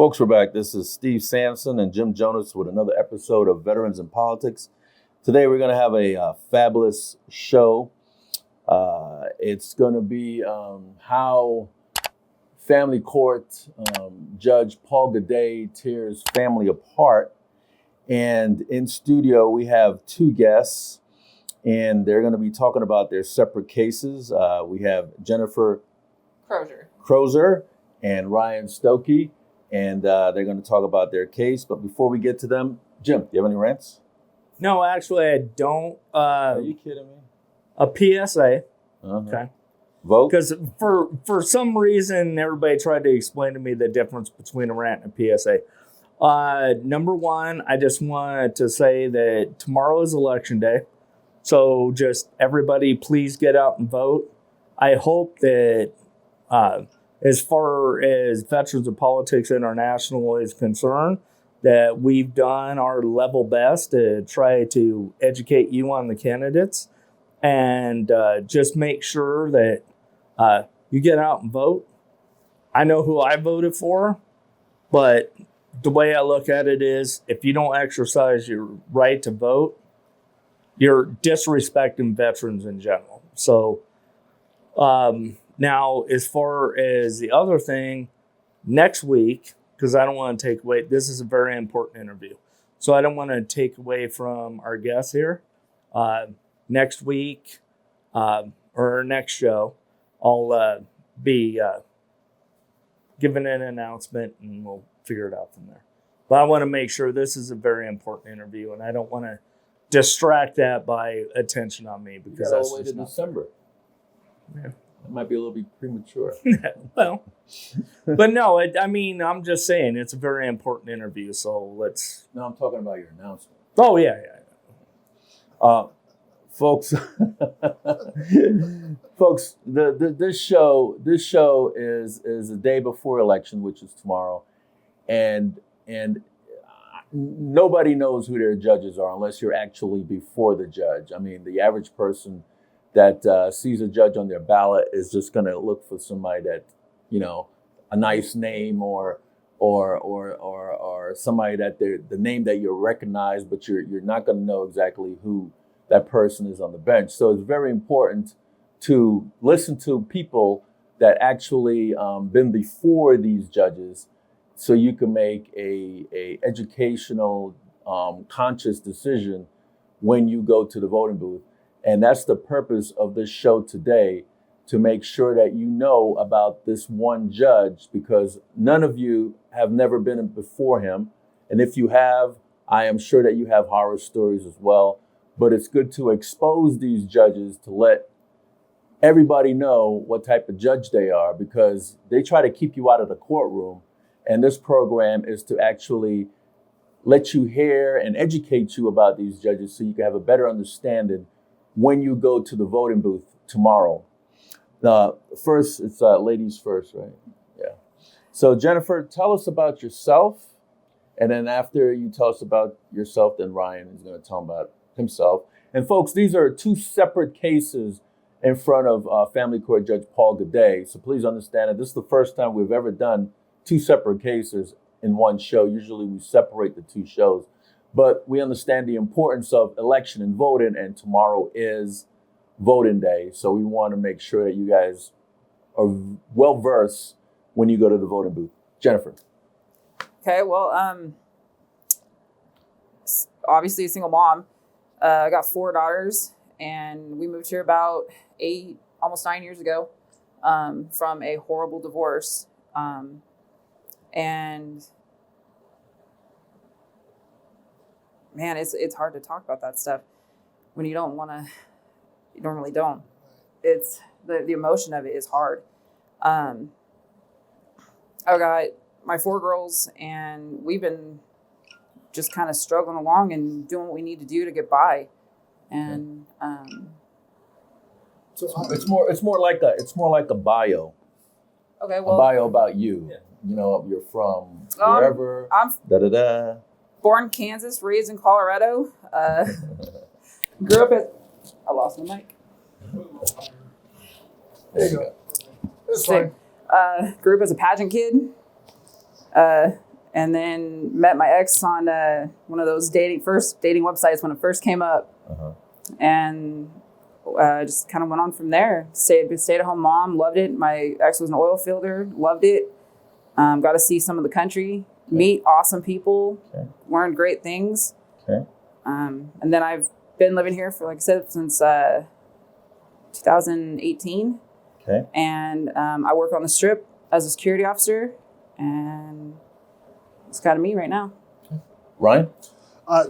Folks, we're back. This is Steve Sampson and Jim Jonas with another episode of Veterans in Politics. Today we're going to have a fabulous show. It's going to be how family court Judge Paul Gaudet tears family apart. And in studio we have two guests, and they're going to be talking about their separate cases. We have Jennifer Crosier and Ryan Stokey. And they're going to talk about their case. But before we get to them, Jim, do you have any rants? No, actually, I don't. Are you kidding me? A PSA. Uh-huh. Okay. Vote? Because for some reason, everybody tried to explain to me the difference between a rant and a PSA. Number one, I just wanted to say that tomorrow is election day. So just everybody, please get out and vote. I hope that... as far as Veterans of Politics International is concerned, that we've done our level best to try to educate you on the candidates and just make sure that you get out and vote. I know who I voted for, but the way I look at it is if you don't exercise your right to vote, you're disrespecting veterans in general. So, now, as far as the other thing, next week, because I don't want to take away, this is a very important interview. So I don't want to take away from our guests here. Next week, or our next show, I'll be giving an announcement and we'll figure it out from there. But I want to make sure this is a very important interview, and I don't want to distract that by attention on me, because that's all the way to December. Yeah. That might be a little bit premature. Well, but no, I mean, I'm just saying it's a very important interview. So let's. No, I'm talking about your announcement. Oh, yeah. Folks, folks, this show is the day before election, which is tomorrow, and nobody knows who their judges are unless you're actually before the judge. I mean, the average person that sees a judge on their ballot is just going to look for somebody that, a nice name or somebody that the name that you recognize, but you're not going to know exactly who that person is on the bench. So it's very important to listen to people that actually been before these judges, so you can make a educational, conscious decision when you go to the voting booth. And that's the purpose of this show today, to make sure that you know about this one judge, because none of you have never been before him. And if you have, I am sure that you have horror stories as well. But it's good to expose these judges to let everybody know what type of judge they are, because they try to keep you out of the courtroom. And this program is to actually let you hear and educate you about these judges so you can have a better understanding when you go to the voting booth tomorrow. First, it's ladies first, right? Yeah. So Jennifer, tell us about yourself. And then after you tell us about yourself, then Ryan is going to tell about himself. And folks, these are two separate cases in front of Family Court Judge Paul Gaudet. So please understand that this is the first time we've ever done two separate cases in one show. Usually we separate the two shows. But we understand the importance of election and voting, and tomorrow is voting day. So we want to make sure that you guys are well-versed when you go to the voting booth. Jennifer. Okay, well, obviously a single mom. I got 4 daughters, and we moved here about 8, almost 9 years ago from a horrible divorce. And man, it's hard to talk about that stuff when you don't want to. You normally don't. It's the emotion of it is hard. I got my 4 girls, and we've been just kind of struggling along and doing what we need to do to get by. And so it's more like a bio. Okay, well, a bio about you. Yeah. You're from wherever. I'm born in Kansas, raised in Colorado. Grew up at. I lost my mic. There you go. Grew up as a pageant kid. and then met my ex on one of those dating websites when it first came up, and just kind of went on from there. Stay-at-home mom, loved it. My ex was an oil fielder, loved it. Got to see some of the country, meet awesome people, learned great things. And then I've been living here for, like I said, since 2018. And I work on the Strip as a security officer, and it's kind of me right now. Ryan?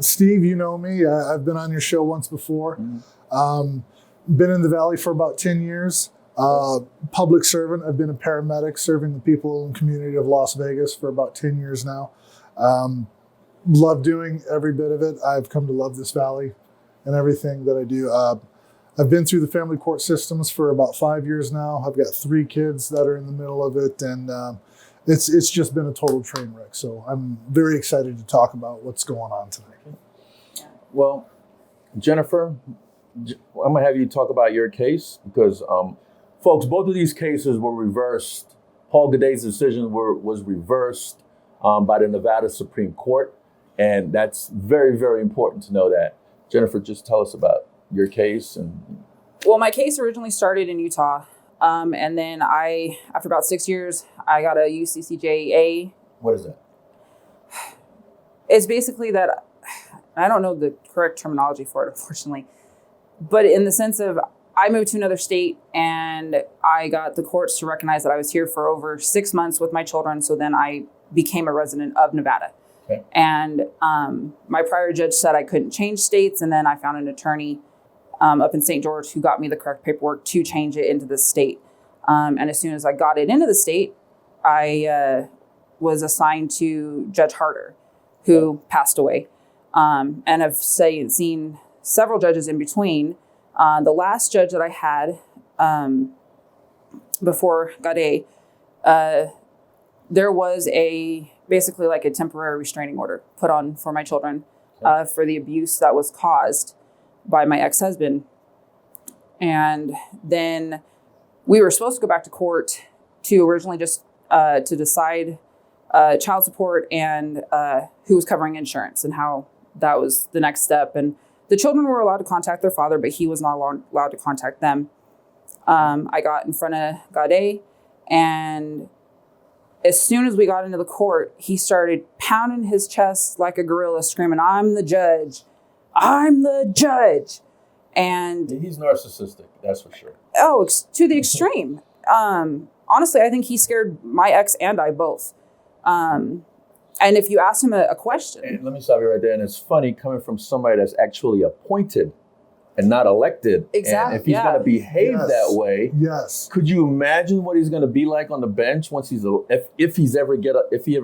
Steve, you know me. I've been on your show once before. Been in the Valley for about 10 years. Public servant. I've been a paramedic serving the people and community of Las Vegas for about 10 years now. Love doing every bit of it. I've come to love this Valley and everything that I do. I've been through the family court systems for about 5 years now. I've got 3 kids that are in the middle of it, and it's just been a total train wreck. So I'm very excited to talk about what's going on tonight. Well, Jennifer, I'm going to have you talk about your case because, folks, both of these cases were reversed. Paul Gaudet's decision was reversed by the Nevada Supreme Court, and that's very, very important to know that. Jennifer, just tell us about your case. Well, my case originally started in Utah, and then after about 6 years, I got a UCCJA. What is that? It's basically that, I don't know the correct terminology for it, unfortunately, but in the sense of I moved to another state and I got the courts to recognize that I was here for over 6 months with my children. So then I became a resident of Nevada. And my prior judge said I couldn't change states. And then I found an attorney up in St. George who got me the correct paperwork to change it into the state. And as soon as I got it into the state, I was assigned to Judge Harder, who passed away. And I've seen several judges in between. The last judge that I had before Gaudet, there was basically like a temporary restraining order put on for my children for the abuse that was caused by my ex-husband. And then we were supposed to go back to court to originally just to decide child support and who was covering insurance and how that was the next step. And the children were allowed to contact their father, but he was not allowed to contact them. I got in front of Gaudet, and as soon as we got into the court, he started pounding his chest like a gorilla, screaming, "I'm the judge. I'm the judge." And he's narcissistic, that's for sure. Oh, to the extreme. Honestly, I think he scared my ex and I both. And if you ask him a question. And let me stop you right there. And it's funny coming from somebody that's actually appointed and not elected. Exactly. And if he's going to behave that way, could you imagine what he's going to be like on the bench once if he ever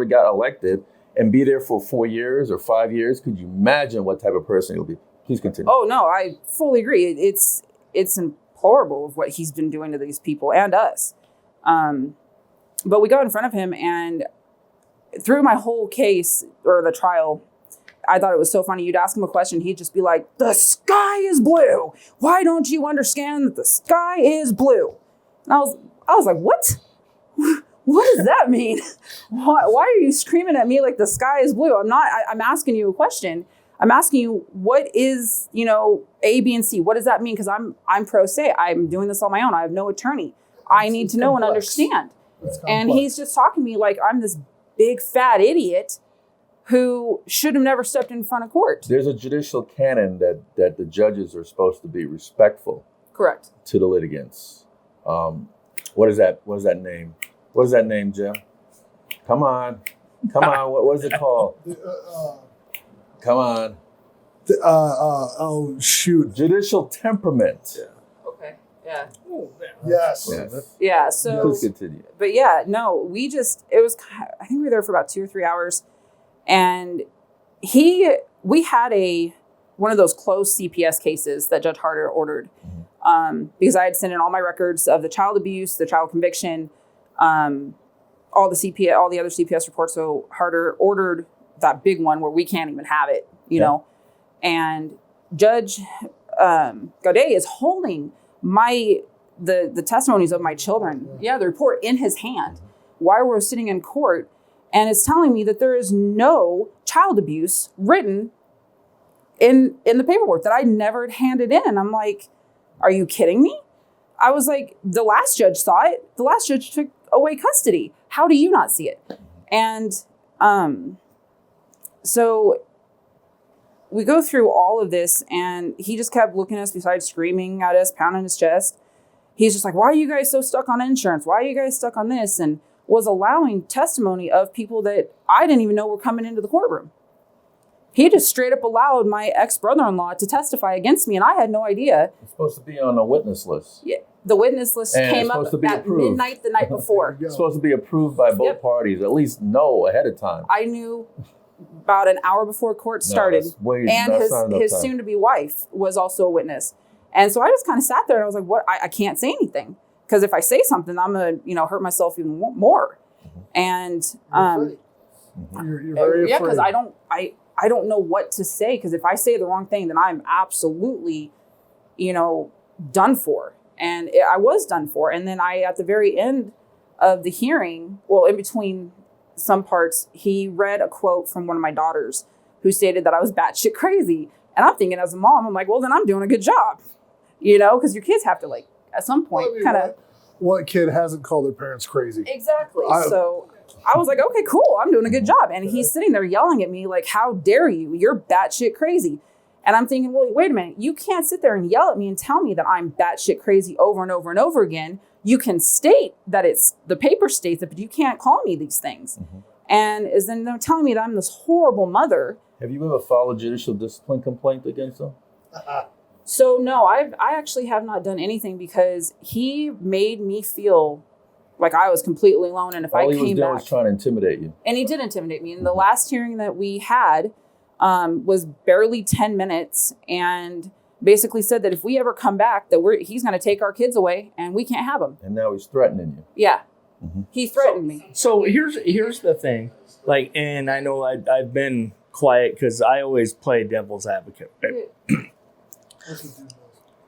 got elected and be there for 4 years or 5 years? Could you imagine what type of person he'll be? Please continue. Oh no, I fully agree. It's deplorable of what he's been doing to these people and us. But we go in front of him, and through my whole case or the trial, I thought it was so funny. You'd ask him a question, he'd just be like, "The sky is blue. Why don't you understand that the sky is blue?" And I was like, "What? What does that mean? Why are you screaming at me like the sky is blue? I'm asking you a question. I'm asking you, what is, A, B, and C? What does that mean? Because I'm pro se. I'm doing this on my own. I have no attorney. I need to know and understand." And he's just talking to me like I'm this big fat idiot who should have never stepped in front of court. There's a judicial canon that the judges are supposed to be respectful. Correct. To the litigants. What is that? What is that name? What is that name, Jim? Come on. What is it called? Come on. Oh, shoot. Judicial temperament. Yeah. Okay. Yeah. Yes. Yeah. So. Please continue. But yeah, no, I think we were there for about 2 or 3 hours, and we had one of those closed CPS cases that Judge Harder ordered, because I had sent in all my records of the child abuse, the child conviction, all the other CPS reports. So Harder ordered that big one where we can't even have it, you know, and Judge Gaudet is holding the testimonies of my children, the report in his hand while we're sitting in court. and is telling me that there is no child abuse written in the paperwork that I never handed in. And I'm like, are you kidding me? I was like, the last judge saw it. The last judge took away custody. How do you not see it? And so we go through all of this, and he just kept looking at us, besides screaming at us, pounding his chest. He's just like, why are you guys so stuck on insurance? Why are you guys stuck on this? And was allowing testimony of people that I didn't even know were coming into the courtroom. He just straight up allowed my ex-brother-in-law to testify against me, and I had no idea. It's supposed to be on a witness list. Yeah, the witness list And came it's up supposed to be at approved. midnight the night before. It's supposed to be approved by both Yep. parties, at least know ahead of time. I knew about an hour before court started, and his soon-to-be wife was also a witness. And so I just kind of sat there, and I was like, "What? I can't say anything, because if I say something, I'm gonna hurt myself even more." And you're very yeah, afraid. because I don't know what to say, because if I say the wrong thing, then I'm absolutely, done for. And I was done for. And then at the very end of the hearing, well, in between some parts, he read a quote from one of my daughters who stated that I was batshit crazy. And I'm thinking, as a mom, I'm like, well, then I'm doing a good job, because your kids have to, like, at some point, kind of. What kid hasn't called their parents crazy? Exactly. So I was like, okay, cool. I'm doing a good job. And he's sitting there yelling at me like, how dare you? You're batshit crazy. And I'm thinking, well, wait a minute. You can't sit there and yell at me and tell me that I'm batshit crazy over and over and over again. You can state that the paper states it, but you can't call me these things. Mm-hmm. And is then they're telling me that I'm this horrible mother. Have you ever filed a judicial discipline complaint against them? So no, I actually have not done anything, because he made me feel like I was completely alone. And if All I he was came doing back, was trying to intimidate you. and he did intimidate me. And the last hearing that we had was barely 10 minutes, and basically said that if we ever come back, that he's going to take our kids away and we can't have them. And now he's threatening you. Yeah, he threatened me. So here's the thing, like, and I know I've been quiet because I always play devil's advocate. Right?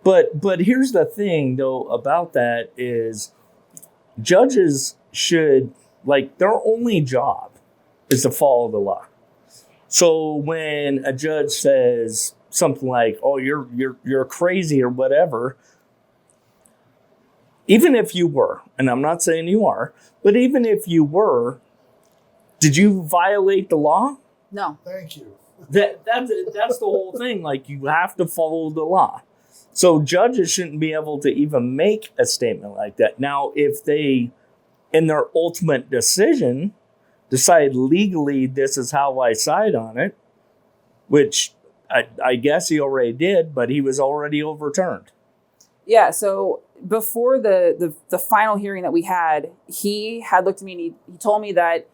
But here's the thing, though, about that is judges should, like, their only job is to follow the law. So when a judge says something like, "Oh, you're crazy" or whatever, even if you were, and I'm not saying you are, but even if you were, did you violate the law? No. Thank you. That's the whole thing. Like, you have to follow the law. So judges shouldn't be able to even make a statement like that. Now, if they, in their ultimate decision, decide legally this is how I side on it, which I guess he already did, but he was already overturned. Yeah, so before the final hearing that we had, he had looked at me and he told me that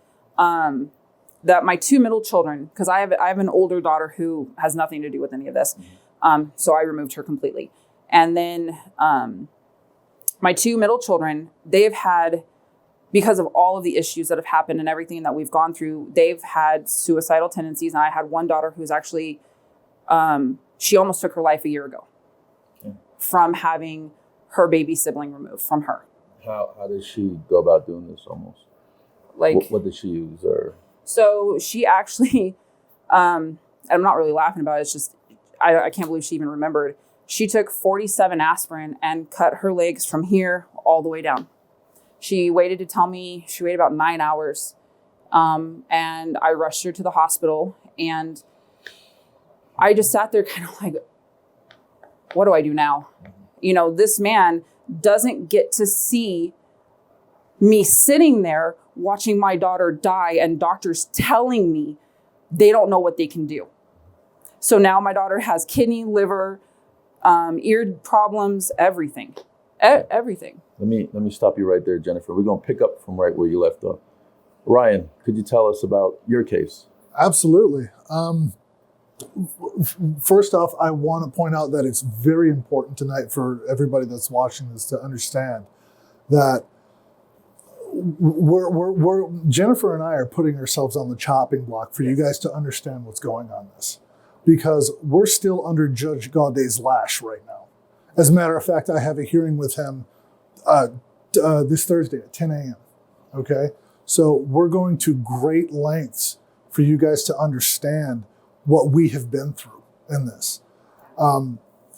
that my two middle children, because I have an older daughter who has nothing to do with any of this, so I removed her completely. And then my two middle children, they've had, because of all of the issues that have happened and everything that we've gone through, they've had suicidal tendencies. And I had one daughter who's actually, she almost took her life a year ago from having her baby sibling removed from her. How does she go about doing this almost? Like, what did she use? Or so she actually, and I'm not really laughing about it. It's just, I can't believe she even remembered. She took 47 aspirin and cut her legs from here all the way down. She waited to tell me, she waited about 9 hours. And I rushed her to the hospital, and I just sat there kind of like, what do I do now? This man doesn't get to see me sitting there watching my daughter die, and doctors telling me they don't know what they can do. So now my daughter has kidney, liver, ear problems, everything. Everything. Let me stop you right there, Jennifer. We're going to pick up from right where you left off. Ryan, could you tell us about your case? Absolutely. First off, I want to point out that it's very important tonight for everybody that's watching this to understand that we're Jennifer and I are putting ourselves on the chopping block for you guys to understand what's going on this, because we're still under Judge Gaudet's lash right now. As a matter of fact, I have a hearing with him this Thursday at 10 a.m. Okay, So we're going to great lengths for you guys to understand what we have been through in this.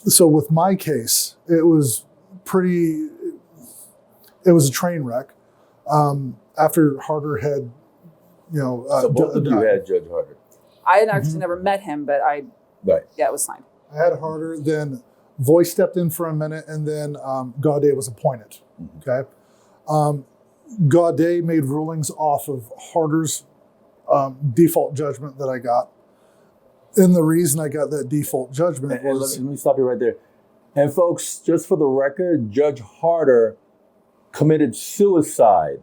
So with my case, it was a train wreck. After Harder had, so both of you had Judge Harder. I had actually never met him, but it was signed. I had Harder, then Voice stepped in for a minute, and then Gaudet was appointed. Okay. Gaudet made rulings off of Harder's default judgment that I got. And the reason I got that default judgment was... Let me stop you right there. And folks, just for the record, Judge Harder committed suicide,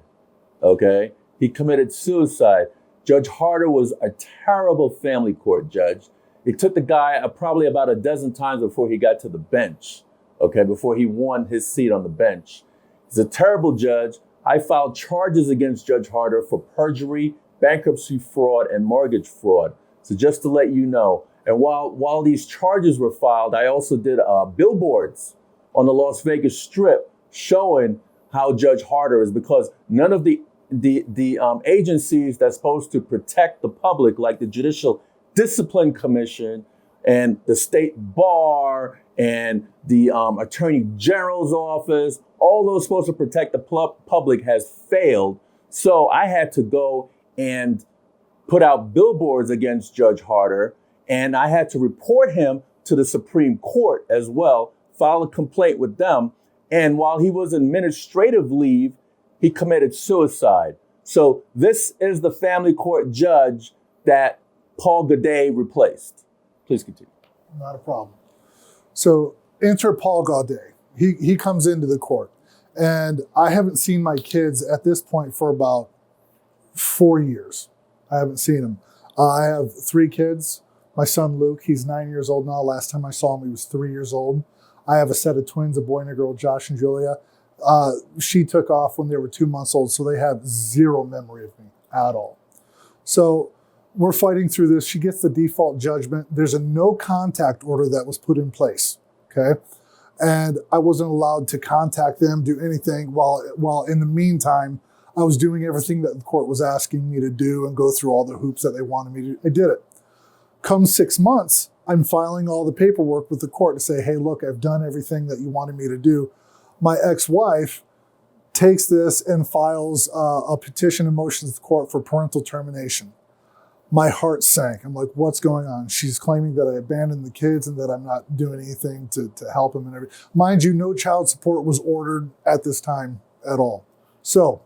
okay? He committed suicide. Judge Harder was a terrible family court judge. It took the guy probably about a dozen times before he got to the bench, okay, before he won his seat on the bench. He's a terrible judge. I filed charges against Judge Harder for perjury, bankruptcy fraud, and mortgage fraud. So just to let you know, and while these charges were filed, I also did billboards on the Las Vegas Strip showing how Judge Harder is, because none of the agencies that's supposed to protect the public, like the Judicial Discipline Commission and the State Bar and the Attorney General's office, all those supposed to protect the public, has failed. So I had to go and put out billboards against Judge Harder, and I had to report him to the Supreme Court as well, file a complaint with them. And while he was on administrative leave, he committed suicide. So this is the family court judge that Paul Gaudet replaced. Please continue. Not a problem. So enter Paul Gaudet. He comes into the court, and I haven't seen my kids at this point for about 4 years. I haven't seen them. I have 3 kids. My son Luke, he's 9 years old now. Last time I saw him, he was 3 years old. I have a set of twins, a boy and a girl, Josh and Julia. She took off when they were 2 months old, so they have zero memory of me at all. So we're fighting through this. She gets the default judgment. There's a no contact order that was put in place, okay? And I wasn't allowed to contact them, do anything, while in the meantime, I was doing everything that the court was asking me to do and go through all the hoops that they wanted me to do. I did it. Come 6 months, I'm filing all the paperwork with the court to say, hey, look, I've done everything that you wanted me to do. My ex-wife takes this and files a petition and motions to the court for parental termination. My heart sank. I'm like, what's going on? She's claiming that I abandoned the kids and that I'm not doing anything to help them and everything. Mind you, no child support was ordered at this time at all. So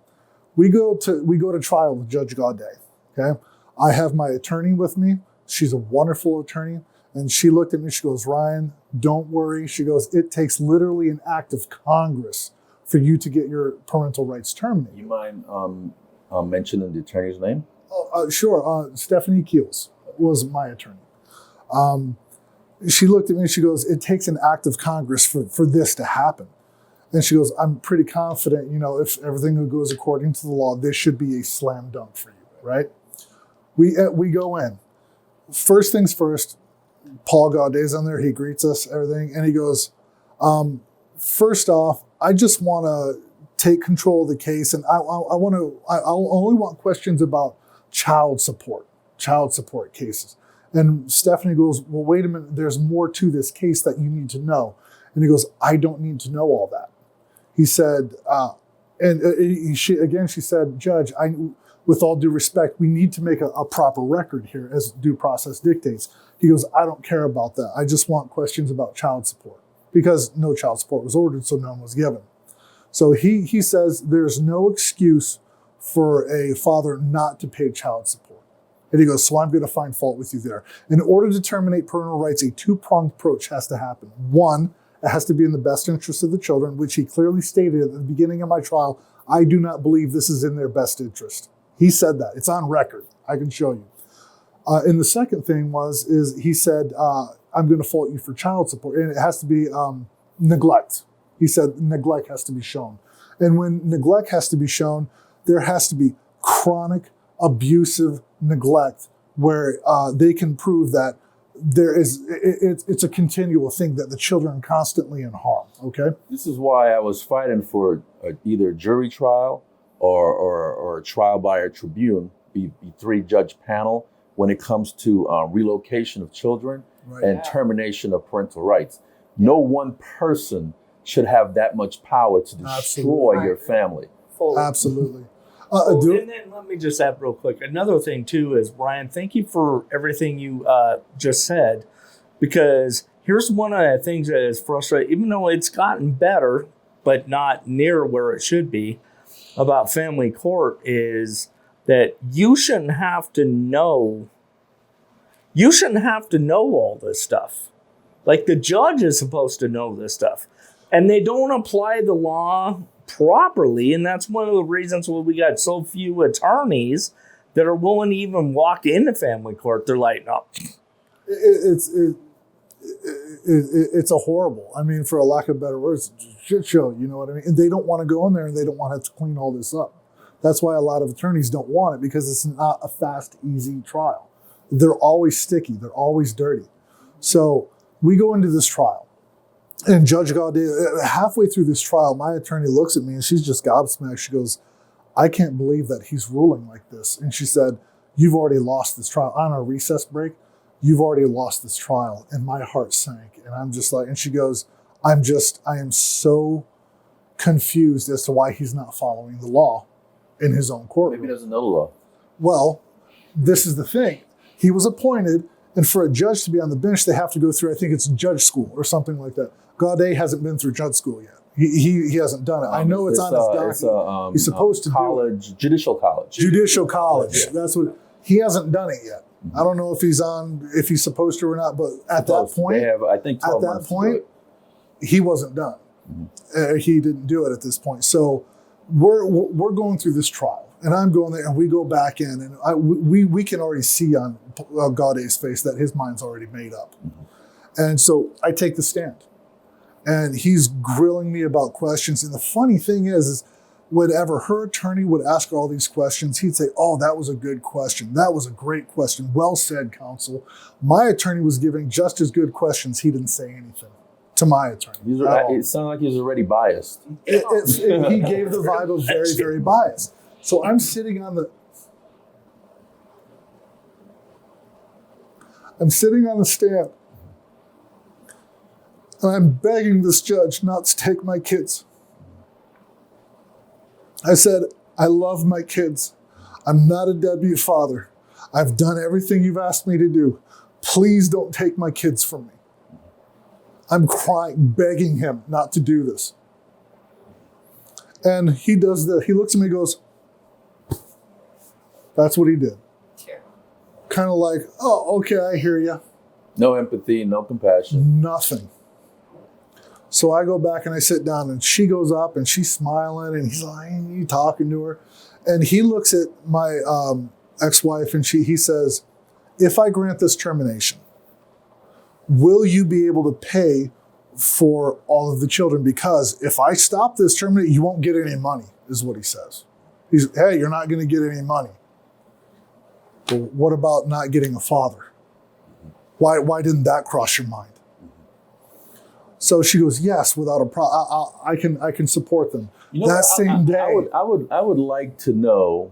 we go to trial with Judge Gaudet, okay? I have my attorney with me. She's a wonderful attorney. And she looked at me, she goes, Ryan, don't worry. She goes, it takes literally an act of Congress for you to get your parental rights terminated. You mind mentioning the attorney's name? Sure. Stephanie Keels was my attorney. She looked at me and she goes, it takes an act of Congress for this to happen. And she goes, I'm pretty confident, if everything goes according to the law, this should be a slam dunk for you, right? We go in. First things first, Paul Gaudet's on there. He greets us, everything. And he goes, first off, I just want to take control of the case. And I only want questions about child support cases. And Stephanie goes, well, wait a minute. There's more to this case that you need to know. And he goes, I don't need to know all that. He said, she said, Judge, with all due respect, we need to make a proper record here as due process dictates. He goes, I don't care about that. I just want questions about child support, because no child support was ordered, so none was given. So he says there's no excuse for a father not to pay child support. And he goes, so I'm going to find fault with you there. In order to terminate parental rights, a two-pronged approach has to happen. One, it has to be in the best interest of the children, which he clearly stated at the beginning of my trial. I do not believe this is in their best interest. He said that. It's on record. I can show you. And the second thing is he said, I'm going to fault you for child support. And it has to be neglect. He said neglect has to be shown. And when neglect has to be shown, there has to be chronic, abusive neglect where they can prove that it's a continual thing, that the children are constantly in harm, okay? This is why I was fighting for either jury trial or a trial by a tribune, be 3-judge panel when it comes to relocation of children and termination of parental rights. No one person should have that much power to destroy your family. Absolutely. And then let me just add real quick. Another thing too is, Ryan, thank you for everything you just said, because here's one of the things that is frustrating, even though it's gotten better, but not near where it should be about family court, is that you shouldn't have to know all this stuff. Like, the judge is supposed to know this stuff, and they don't apply the law properly. And that's one of the reasons why we got so few attorneys that are willing to even walk into family court. They're like, no. It's a horrible, I mean, for a lack of better words, shit show, you know what I mean? And they don't want to go in there, and they don't want to have to clean all this up. That's why a lot of attorneys don't want it, because it's not a fast, easy trial. They're always sticky. They're always dirty. So we go into this trial. And Judge Gaudet, halfway through this trial, my attorney looks at me and she's just gobsmacked. She goes, I can't believe that he's ruling like this. And she said, you've already lost this trial. On our recess break, you've already lost this trial. And my heart sank. And I'm just like, and she goes, I am so confused as to why he's not following the law in his own courtroom. Maybe he doesn't know the law. Well, this is the thing. He was appointed, and for a judge to be on the bench, they have to go through, I think it's judge school or something like that. Gaudet hasn't been through judge school yet. He hasn't done it. I know it's on his document. He's supposed to college, do it. Judicial college. Judicial college. Yeah. That's what he hasn't done it yet. I don't know if he's supposed to or not, but at that point, they have, I think, 12 at that months point, he wasn't done. He didn't do it at this point. So we're going through this trial. And I'm going there, and we go back in, and we can already see on Gaudet's face that his mind's already made up. And so I take the stand, and he's grilling me about questions. And the funny thing is whenever her attorney would ask her all these questions, he'd say, oh, that was a good question. That was a great question. Well said, counsel. My attorney was giving just as good questions. He didn't say anything to my attorney. It sounded like he was already biased. He gave the vibe of very, very biased. So I'm sitting on the stand, and I'm begging this judge not to take my kids. I said, I love my kids. I'm not a deadbeat father. I've done everything you've asked me to do. Please don't take my kids from me. I'm crying, begging him not to do this. And he does this. He looks at me and goes, that's what he did. Sure. Kind of like, oh, okay, I hear you. No empathy, no compassion. Nothing. So I go back and I sit down, and she goes up and she's smiling, and he's like, you talking to her. And he looks at my ex-wife, and he says, if I grant this termination, will you be able to pay for all of the children? Because if I stop this termination, you won't get any money, is what he says. Hey, you're not going to get any money. Well, what about not getting a father? Why didn't that cross your mind? So she goes, yes, without a problem. I can support them. You know, that same day. I would like to know.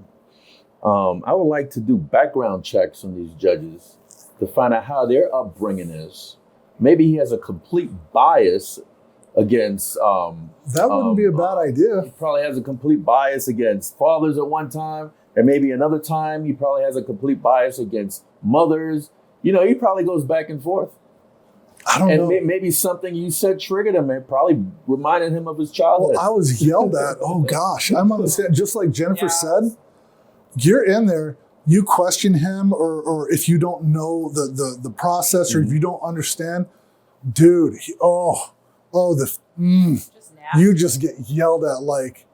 I would like to do background checks on these judges to find out how their upbringing is. Maybe he has a complete bias against. That wouldn't be a bad idea. He probably has a complete bias against fathers at one time, and maybe another time he probably has a complete bias against mothers. You know, he probably goes back and forth. I don't know. And maybe something you said triggered him. It probably reminded him of his childhood. Well, I was yelled at. Oh gosh, I'm on the stand. Just like Jennifer said, you're in there. You question him, or if you don't know the process, or if you don't understand, dude. You just get yelled at like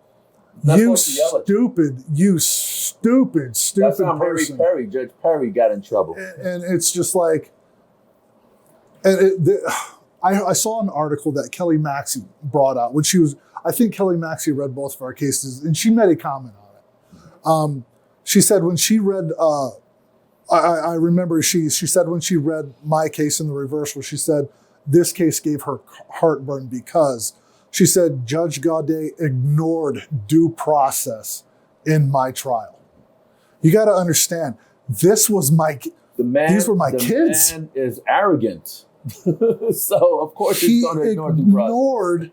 you stupid That's how person. Judge Perry got in trouble. And it's just like. And I saw an article that Kelly Maxey brought out when she was, I think Kelly Maxey read both of our cases, and she made a comment on it. She said when she read, I remember she said when she read my case in the reversal, she said this case gave her heartburn because she said Judge Gaudet ignored due process in my trial. You got to understand, this was these were my kids. The man is arrogant. So, of course, He he's going to ignore due process. ignored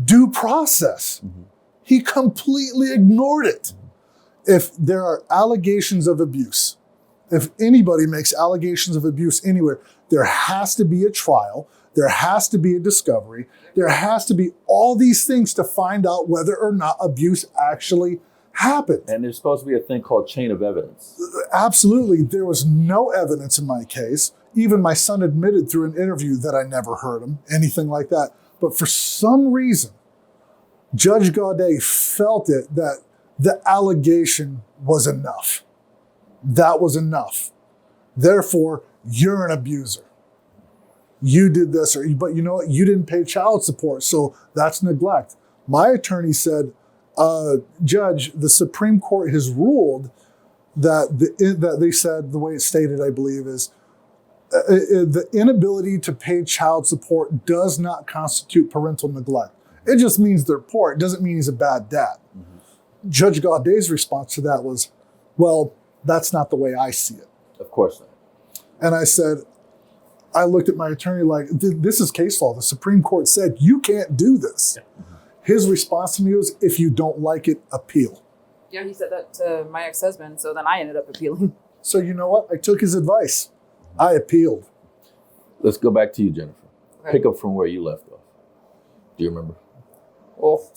due process. Mm-hmm. He completely ignored it. If there are allegations of abuse, if anybody makes allegations of abuse anywhere, there has to be a trial. There has to be a discovery. There has to be all these things to find out whether or not abuse actually happened. And there's supposed to be a thing called chain of evidence. Absolutely. There was no evidence in my case. Even my son admitted through an interview that I never heard him, anything like that. But for some reason, Judge Gaudet felt it that the allegation was enough. That was enough. Therefore, you're an abuser. You did this, but you know what? You didn't pay child support, so that's neglect. My attorney said, Judge, the Supreme Court has ruled that they said, the way it's stated, I believe, is the inability to pay child support does not constitute parental neglect. It just means they're poor. It doesn't mean he's a bad dad. Mm-hmm. Judge Gaudet's response to that was, well, that's not the way I see it. Of course not. And I said, I looked at my attorney like, this is case law. The Supreme Court said, you can't do this. Yeah. Mm-hmm. His response to me was, if you don't like it, appeal. Yeah, he said that to my ex-husband, so then I ended up appealing. So you know what? I took his advice. I appealed. Let's go back to you, Jennifer. Okay. Pick up from where you left off. Do you remember? Well,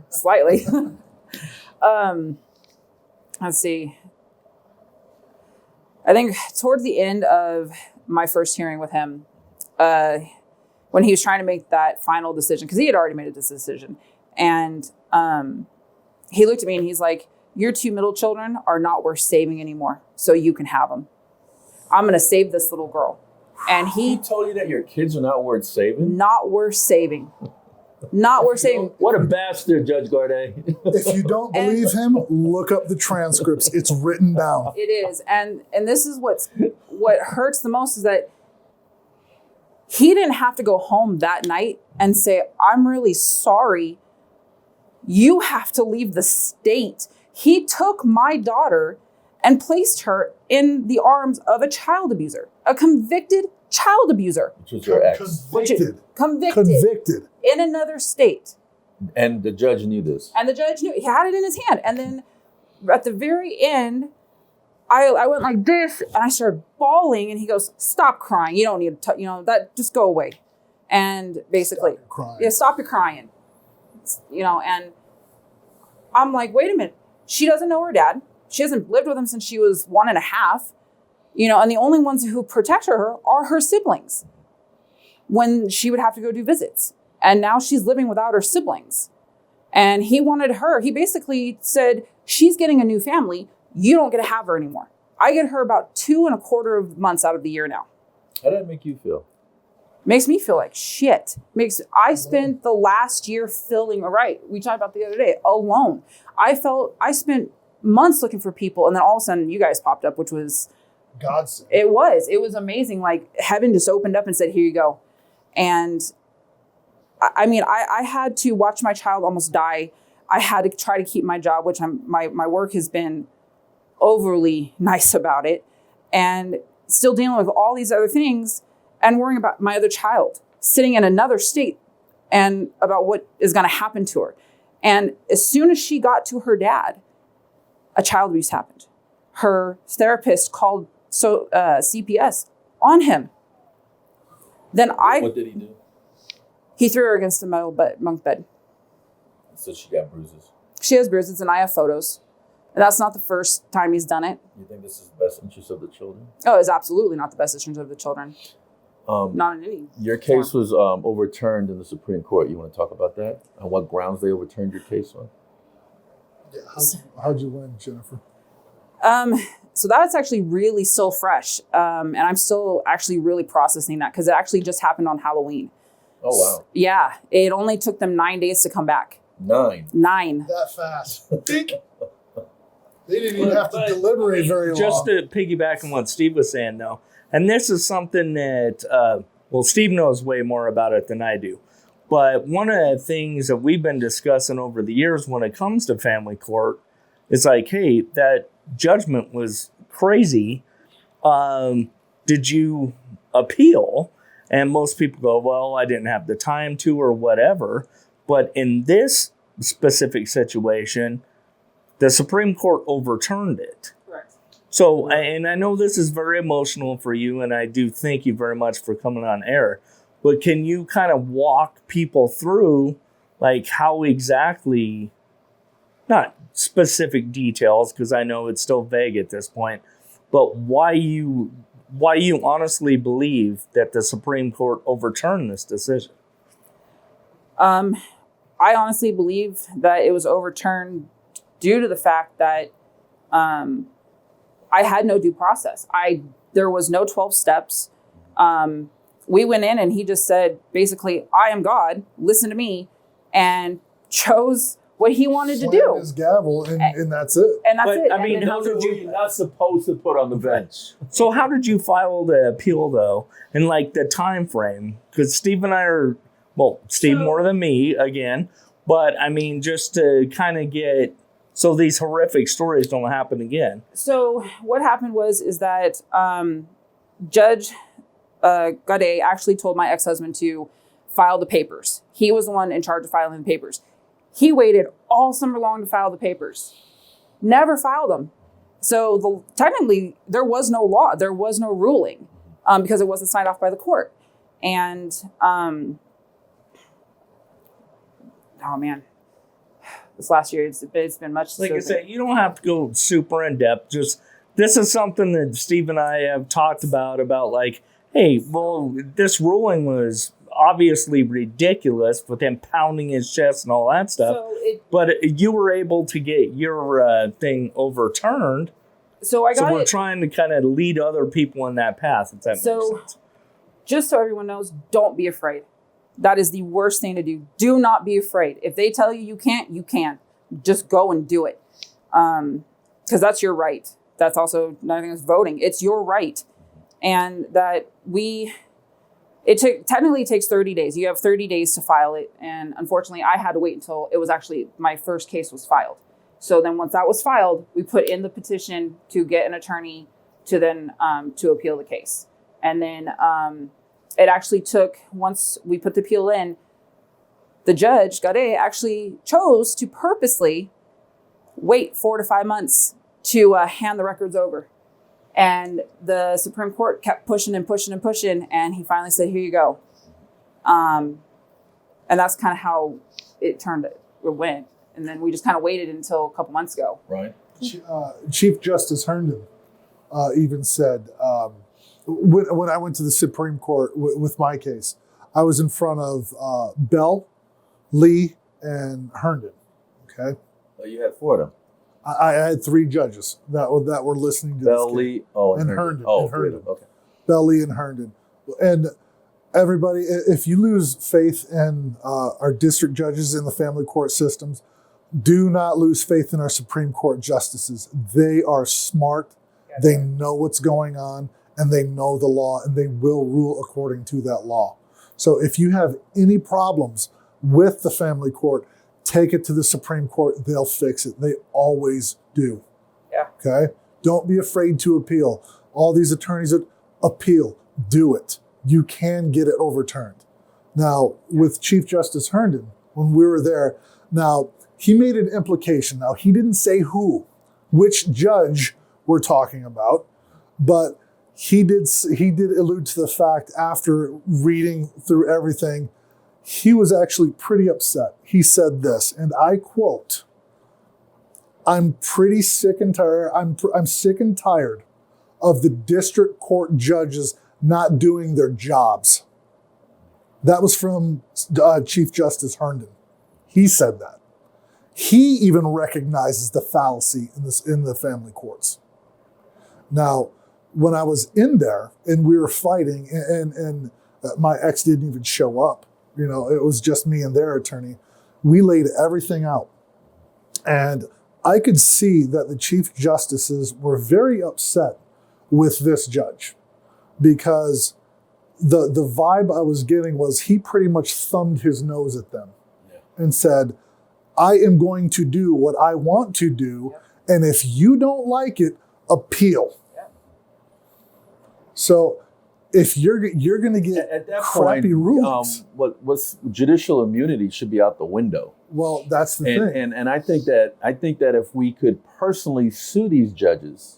slightly. Let's see. I think towards the end of my first hearing with him, when he was trying to make that final decision, because he had already made a decision, and he looked at me and he's like, your two middle children are not worth saving anymore, so you can have them. I'm going to save this little girl. And he told you that your kids are not worth saving? Not worth saving. Not worth saving. What a bastard, Judge Gaudet. If you don't believe him, look up the transcripts. It's written down. It is. And this is what hurts the most is that he didn't have to go home that night and say, I'm really sorry. You have to leave the state. He took my daughter and placed her in the arms of a child abuser, a convicted child abuser. Which was your ex. Convicted. In another state. And the judge knew this. And the judge knew. He had it in his hand. And then at the very end, I went like this, and I started bawling, and he goes, stop crying. You don't need to, that, just go away. And basically, stop your crying. Yeah, stop your crying. And I'm like, wait a minute. She doesn't know her dad. She hasn't lived with him since she was 1.5, and the only ones who protect her are her siblings when she would have to go do visits. And now she's living without her siblings. And he wanted her. He basically said, she's getting a new family. You don't get to have her anymore. I get her about 2.25 months out of the year now. How did that make you feel? Makes me feel like shit. I spent the last year we talked about the other day, alone. I spent months looking for people, and then all of a sudden you guys popped up, which was godsend. It was amazing. Like heaven just opened up and said, here you go. And I had to watch my child almost die. I had to try to keep my job, which my work has been overly nice about it, and still dealing with all these other things and worrying about my other child sitting in another state and about what is going to happen to her. And as soon as she got to her dad, a child abuse happened. Her therapist called CPS on him. Then What did he do? He threw her against the bunk bed. So she got bruises. She has bruises, and I have photos. And that's not the first time he's done it. You think this is the best interest of the children? Oh, it's absolutely not the best interest of the children. Not in any Your case was overturned in the Supreme Court. You want to talk about that? On what grounds they overturned your case on? Yeah, how'd you win, Jennifer? So that's actually really still fresh. And I'm still actually really processing that because it actually just happened on Halloween. Oh, wow. Yeah. It only took them 9 days to come back. 9? That fast. They didn't even have to deliberate very long. Just to piggyback on what Steve was saying, though, and this is something that, Steve knows way more about it than I do. But one of the things that we've been discussing over the years when it comes to family court It's like, hey, that judgment was crazy. Did you appeal? And most people go, well, I didn't have the time to or whatever. But in this specific situation, the Supreme Court overturned it. Correct. So, and I know this is very emotional for you, and I do thank you very much for coming on air. But can you kind of walk people through, like, how exactly, not specific details, because I know it's still vague at this point, but why you honestly believe that the Supreme Court overturned this decision? I honestly believe that it was overturned due to the fact that I had no due process. There was no 12 steps. We went in and he just said, basically, I am God, listen to me, and chose what he wanted to do. His gavel, and that's it. And that's it. I mean, How did you not supposed to put on the bench? So how did you file the appeal, though, and like the time frame? Because Steve and I are, well, Steve more than me again, but I mean, just to kind of get, so these horrific stories don't happen again. So what happened is that Judge Gaudet actually told my ex-husband to file the papers. He was the one in charge of filing the papers. He waited all summer long to file the papers. Never filed them. So technically, there was no law. There was no ruling because it wasn't signed off by the court. And, oh man, this last year, it's been much. Like I said, you don't have to go super in depth. Just, this is something that Steve and I have talked about like, hey, well, this ruling was obviously ridiculous with him pounding his chest and all that stuff. But you were able to get your thing overturned. So we're trying to kind of lead other people in that path, if that makes sense. Just so everyone knows, don't be afraid. That is the worst thing to do. Do not be afraid. If they tell you you can't, you can. Just go and do it. Because that's your right. That's also another thing is voting. It's your right. And that technically takes 30 days. You have 30 days to file it. And unfortunately, I had to wait until it was actually my first case was filed. So then once that was filed, we put in the petition to get an attorney to then to appeal the case. And then it actually took, once we put the appeal in, the judge, Gaudet, actually chose to purposely wait 4 to 5 months to hand the records over. And the Supreme Court kept pushing and pushing and pushing, and he finally said, here you go. And that's kind of how it went. And then we just kind of waited until a couple months ago. Right. Chief Justice Herndon even said, when I went to the Supreme Court with my case, I was in front of Bell, Lee, and Herndon. Okay. Well, you had 4 of them. I had 3 judges that were listening to Bell, this Lee, and Herndon. Oh, and Herndon. Okay. Bell, Lee, and Herndon. And everybody, if you lose faith in our district judges in the family court systems, do not lose faith in our Supreme Court justices. They are smart. Yes. They know what's going on, and they know the law, and they will rule according to that law. So if you have any problems with the family court, take it to the Supreme Court. They'll fix it. They always do. Yeah. Okay? Don't be afraid to appeal. All these attorneys that appeal, do it. You can get it overturned. Now, with Chief Justice Herndon, when we were there, now, he made an implication. Now, he didn't say which judge we're talking about, but he did allude to the fact after reading through everything, he was actually pretty upset. He said this, and I quote, I'm pretty sick and tired. I'm sick and tired of the district court judges not doing their jobs. That was from Chief Justice Herndon. He said that. He even recognizes the fallacy in the family courts. Now, when I was in there and we were fighting, and my ex didn't even show up, it was just me and their attorney. We laid everything out. And I could see that the chief justices were very upset with this judge because the vibe I was getting was he pretty much thumbed his nose at them and said, I am going to do what I want to do, And if you don't like it, appeal. Yeah. So if you're going to get At that crappy point, rulings, what's judicial immunity should be out the window. well, that's the thing. And I think that if we could personally sue these judges,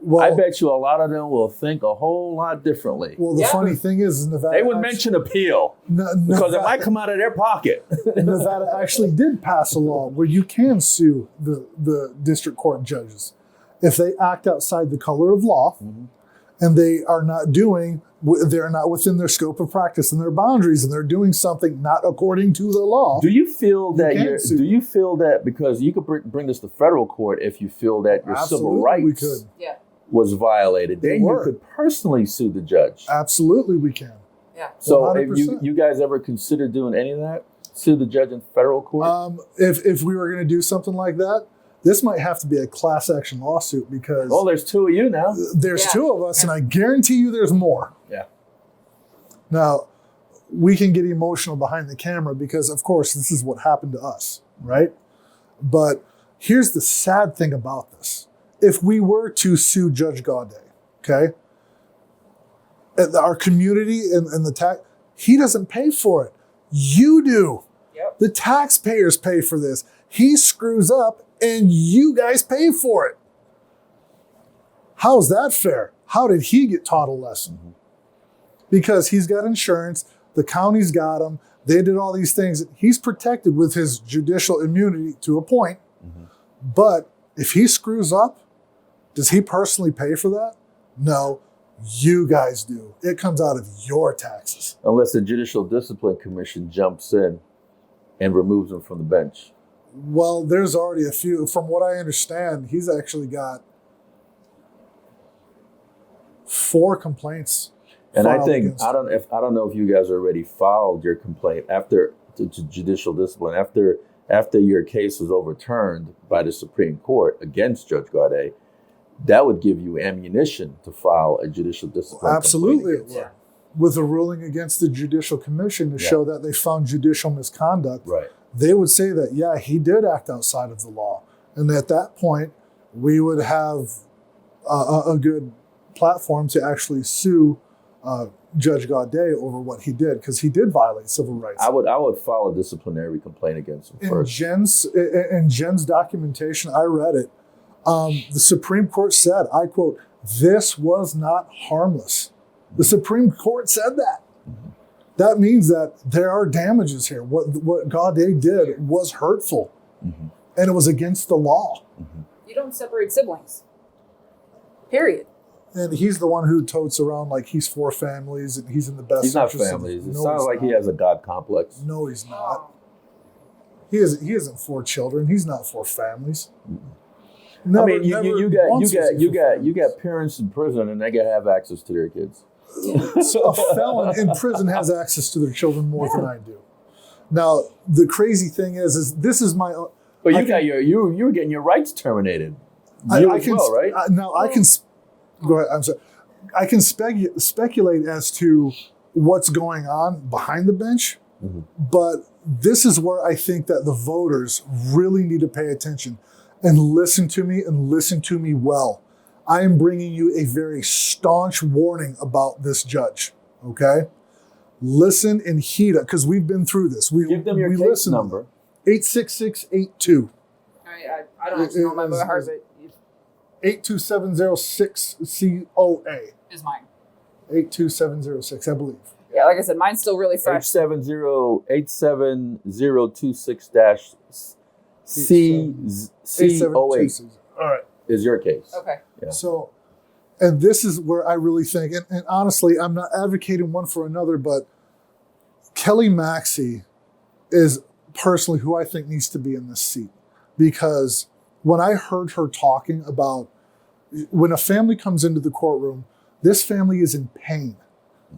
Well, I bet you a lot of them will think a whole lot differently. well, the Yeah. funny thing is Nevada. They would mention appeal because it might come out of their pocket. Nevada actually did pass a law where you can sue the district court judges if they act outside the color of law and they're not within their scope of practice and their boundaries, and they're doing something not according to the law. Do you feel that can sue. do you feel that because you could bring this to federal court if you feel that your civil Absolutely, rights we could. Yeah. was violated, They then you were. could personally sue the judge. Absolutely, we can. Yeah. So 100%. have you guys ever considered doing any of that? Sue the judge in federal court? If we were going to do something like that, this might have to be a class action lawsuit because Oh, there's two of you now. there's Yeah. two of us, and I guarantee you there's more. Yeah. Now, we can get emotional behind the camera because, of course, this is what happened to us, right? But here's the sad thing about this. If we were to sue Judge Gaudet, okay, our community and the tax, he doesn't pay for it. You do. Yep. The taxpayers pay for this. He screws up and you guys pay for it. How's that fair? How did he get taught a lesson? Because he's got insurance, the county's got him, they did all these things. He's protected with his judicial immunity to a point. But if he screws up, does he personally pay for that? No, you guys do. It comes out of your taxes. Unless the Judicial Discipline Commission jumps in and removes him from the bench. Well, there's already a few. From what I understand, he's actually got 4 complaints. And I filed think against I don't know if you guys already filed your complaint after to judicial discipline after your case was overturned by the Supreme Court against Judge Gaudet. That would give you ammunition to file a judicial discipline. Absolutely. complaint against him. With a ruling against the Judicial Commission to Yeah. show that they found judicial misconduct, Right. they would say that, yeah, he did act outside of the law. And at that point, we would have a good platform to actually sue Judge Gaudet over what he did, because he did violate civil rights. I would file a disciplinary complaint against him In first. Jen's documentation, I read it. The Supreme Court said, I quote, "This was not harmless." The Supreme Court said that. That means that there are damages here. What Gaudet did was hurtful, and it was against the law. You don't separate siblings. Period. And he's the one who totes around like he's for families and he's in the best He's not interest of- families. It No, sounds he's like he not. has a God complex. No, he's not. He isn't for children. He's not for families. I mean, you once was he for got families. parents in prison and they gotta have access to their kids. So a felon in prison has access to their children more than I do. Now, the crazy thing is this is my. But I you got you were getting your rights terminated. I You as can well, right? now I can go ahead. I'm sorry. I can speculate as to what's going on behind the bench, but this is where I think that the voters really need to pay attention and listen to me well. I am bringing you a very staunch warning about this judge. Okay, listen and heed it, because we've been through this. Give them your case listened. number. 86682. I don't actually know my by heart, but 82706 COA. is mine. 82706, I believe. Yeah, like I said, mine's still really fresh. 87026-C08 8726. All right. is your case. Okay. Yeah. So, and this is where I really think, and honestly, I'm not advocating one for another, but Kelly Maxey is personally who I think needs to be in this seat. Because when I heard her talking about when a family comes into the courtroom, this family is in pain.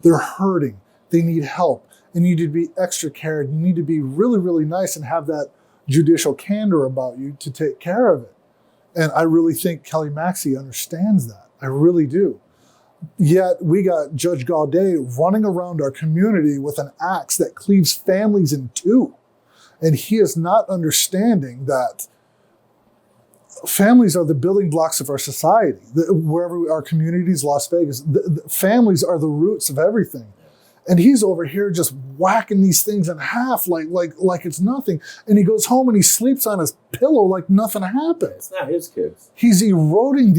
They're hurting. They need help. And you need to be extra cared. You need to be really, really nice and have that judicial candor about you to take care of it. And I really think Kelly Maxey understands that. I really do. Yet we got Judge Gaudet running around our community with an axe that cleaves families in two. And he is not understanding that families are the building blocks of our society. Our communities, Las Vegas, the families are the roots of everything. And he's over here just whacking these things in half like it's nothing. And he goes home and he sleeps on his pillow like nothing happened. It's not his kids. He's eroding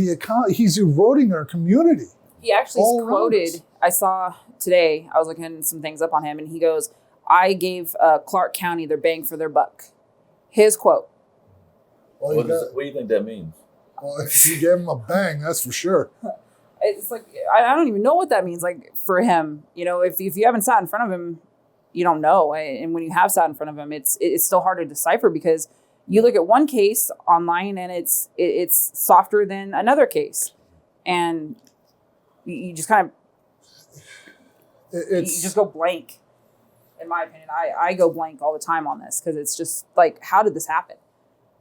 he's eroding our community. He actually All around quoted, us. I saw today, I was looking some things up on him, and he goes, I gave Clark County their bang for their buck. His quote. Well, What do you think that means? well, if you gave him a bang, that's for sure. It's like, I don't even know what that means. Like for him, you know, if you haven't sat in front of him, you don't know. And when you have sat in front of him, it's still hard to decipher, because you look at one case online and it's softer than another case. And you just kind of, you just go blank. In my opinion, I go blank all the time on this, because it's just like, how did this happen?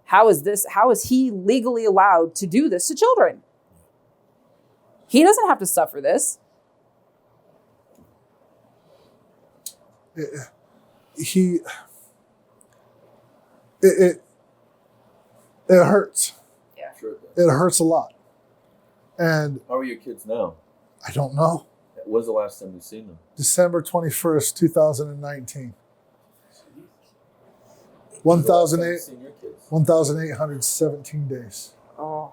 How is he legally allowed to do this to children? He doesn't have to suffer this. It hurts. Yeah. Sure. It hurts a lot. And How are your kids now? I don't know. When's the last time you've seen them? December 21st, 2019. When's the last time you've seen your kids? 1,817 days. Oh.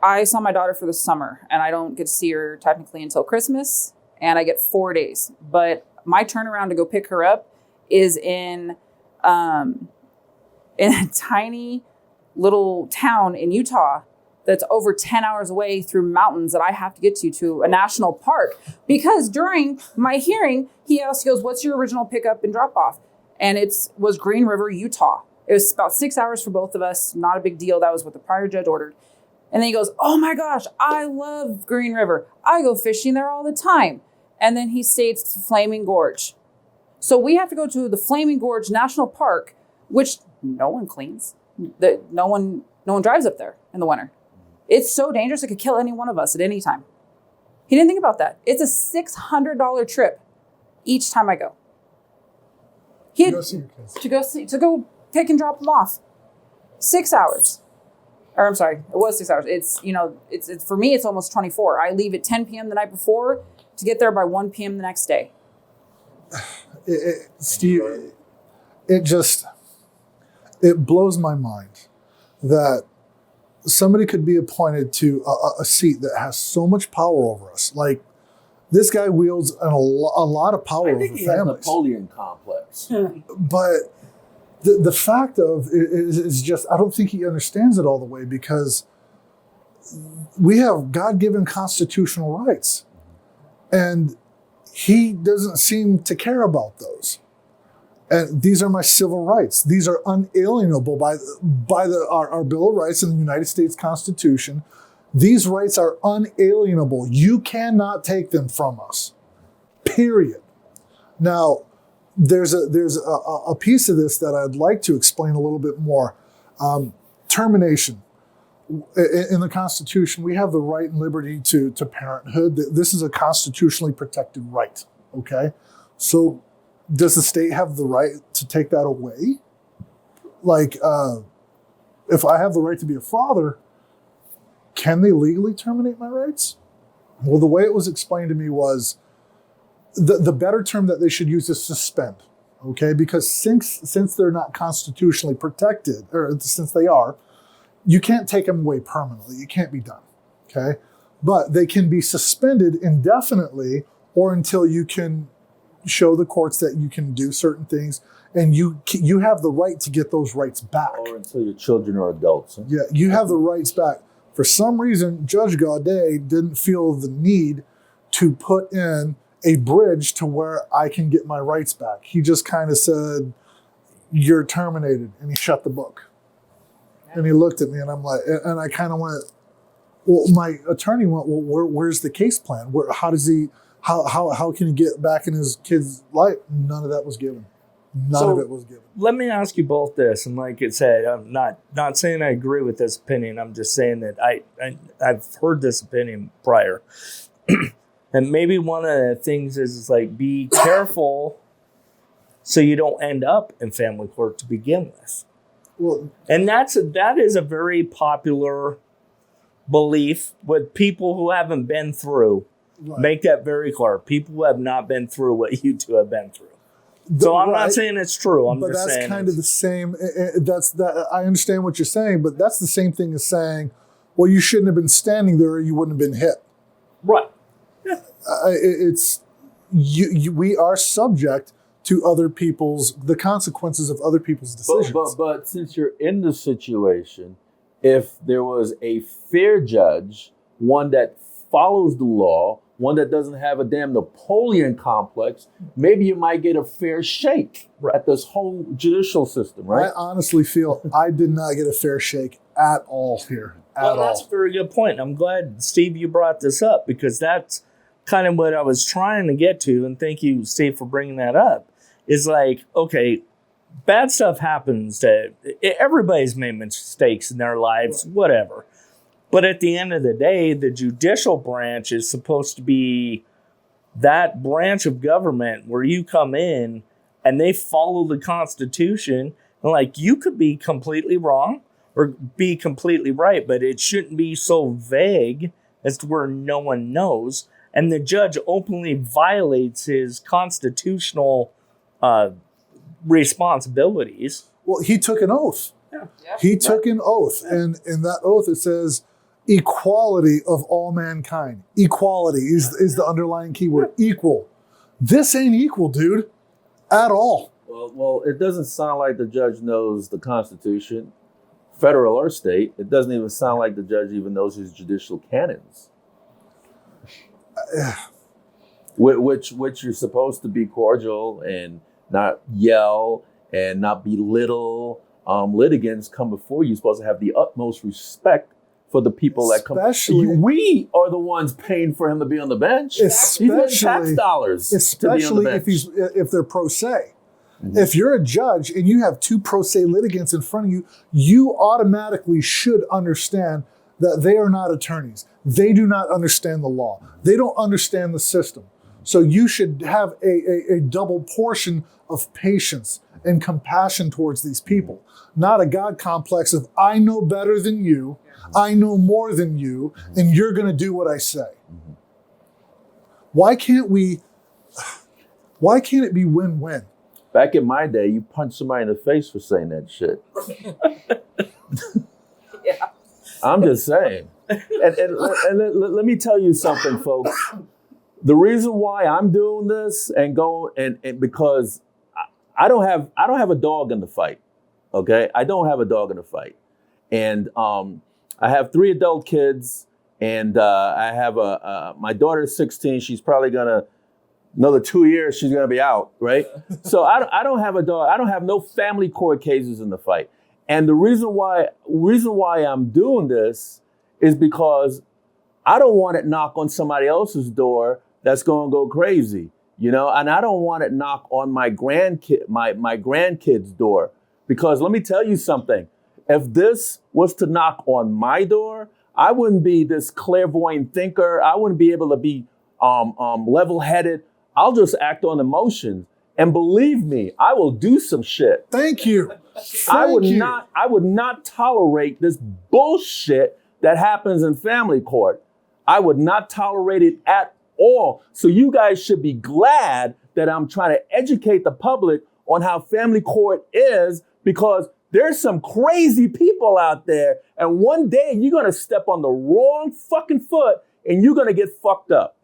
I saw my daughter for the summer, and I don't get to see her technically until Christmas, and I get 4 days. But my turnaround to go pick her up is in a tiny little town in Utah that's over 10 hours away through mountains that I have to get to a national park. Because during my hearing, he goes, what's your original pickup and drop off? And was Green River, Utah. It was about 6 hours for both of us. Not a big deal. That was what the prior judge ordered. And then he goes, oh my gosh, I love Green River. I go fishing there all the time. And then he states Flaming Gorge. So we have to go to the Flaming Gorge National Park, which no one cleans. No one drives up there in the winter. It's so dangerous, it could kill any one of us at any time. He didn't think about that. It's a $600 trip each time I go. He had Go see your kids. to go pick and drop them off. 6 hours. Or I'm sorry, it was 6 hours. It's for me, it's almost 24. I leave at 10 p.m. the night before to get there by 1 p.m. the next day. Steve, it blows my mind that somebody could be appointed to a seat that has so much power over us. Like, this guy wields a lot of power I over think he has a families. Napoleon complex. But the fact of it is just, I don't think he understands it all the way, because we have God-given constitutional rights, and he doesn't seem to care about those. And these are my civil rights. These are unalienable by our Bill of Rights in the United States Constitution. These rights are unalienable. You cannot take them from us, period. Now, there's a piece of this that I'd like to explain a little bit more. Termination. In the Constitution, we have the right and liberty to parenthood. This is a constitutionally protected right, okay? So does the state have the right to take that away? Like, if I have the right to be a father, can they legally terminate my rights? Well, the way it was explained to me was the better term that they should use is suspend, okay? Because since they're not constitutionally protected, or since they are, you can't take them away permanently. It can't be done, okay? But they can be suspended indefinitely, or until you can show the courts that you can do certain things, and you have the right to get those rights back. Or until your children are adults. Huh? Yeah, you have the rights back. For some reason, Judge Gaudet didn't feel the need to put in a bridge to where I can get my rights back. He just kind of said, you're terminated, and he shut the book. And he looked at me, and I'm like, and I kind of went, well, my attorney went, well, where's the case plan? How can he get back in his kid's life? None of that was given. None of it was given. Let me ask you both this, and like it said, I'm not saying I agree with this opinion. I'm just saying that I've heard this opinion prior. And maybe one of the things is like, be careful so you don't end up in family court to begin with. Well, And that is a very popular belief with people who haven't been through. right. Make that very clear. People who have not been through what you two have been through. So I'm not saying it's true. I'm but just that's saying kind of the same. That's that. I understand what you're saying, but that's the same thing as saying, "Well, you shouldn't have been standing there, or you wouldn't have been hit." right. It's we are subject to the consequences of other people's decisions. But since you're in the situation, if there was a fair judge, one that follows the law, one that doesn't have a damn Napoleon complex, maybe you might get a fair shake at this whole judicial system, right? I honestly feel I did not get a fair shake at all here. That's a very good point. I'm glad, Steve, you brought this up because that's kind of what I was trying to get to. And thank you, Steve, for bringing that up. Is like, okay, bad stuff happens to everybody's made mistakes in their lives, whatever. But at the end of the day, the judicial branch is supposed to be that branch of government where you come in and they follow the Constitution. And like, you could be completely wrong or be completely right, but it shouldn't be so vague as to where no one knows. And the judge openly violates his constitutional responsibilities. Well, he took an oath. Yeah. He took an oath, and in that oath it says equality of all mankind. Equality is the underlying key word. Equal. This ain't equal, dude, at all. Well, it doesn't sound like the judge knows the Constitution, federal or state. It doesn't even sound like the judge even knows his judicial canons. Which you're supposed to be cordial and not yell and not belittle. Litigants come before you. You're supposed to have the utmost respect for the people that come. We are the ones paying for him to be on the bench. Especially tax dollars. Especially if they're pro se. Mm-hmm. If you're a judge and you have two pro se litigants in front of you, you automatically should understand that they are not attorneys. They do not understand the law. They don't understand the system. So you should have a double portion of patience and compassion towards these people, not a God complex of, I know better than you, I know more than you, and you're going to do what I say. Why can't it be win-win? Back in my day, you punch somebody in the face for saying that shit. Yeah. I'm just saying. And let me tell you something, folks. The reason why I'm doing this and because I don't have a dog in the fight. Okay, I don't have a dog in the fight, and I have 3 adult kids, and I have my daughter's 16. She's probably gonna another 2 years. She's gonna be out, right? So I don't have a dog. I don't have no family court cases in the fight, and the reason why I'm doing this is because I don't want it knock on somebody else's door that's going to go crazy, and I don't want it knock on my grandkid's door, because let me tell you something. If this was to knock on my door, I wouldn't be this clairvoyant thinker. I wouldn't be able to be level-headed. I'll just act on emotions. And believe me, I will do some shit. Thank you. I would not tolerate this bullshit that happens in family court. I would not tolerate it at all. So you guys should be glad that I'm trying to educate the public on how family court is, because there's some crazy people out there, and one day you're going to step on the wrong fucking foot and you're going to get fucked up.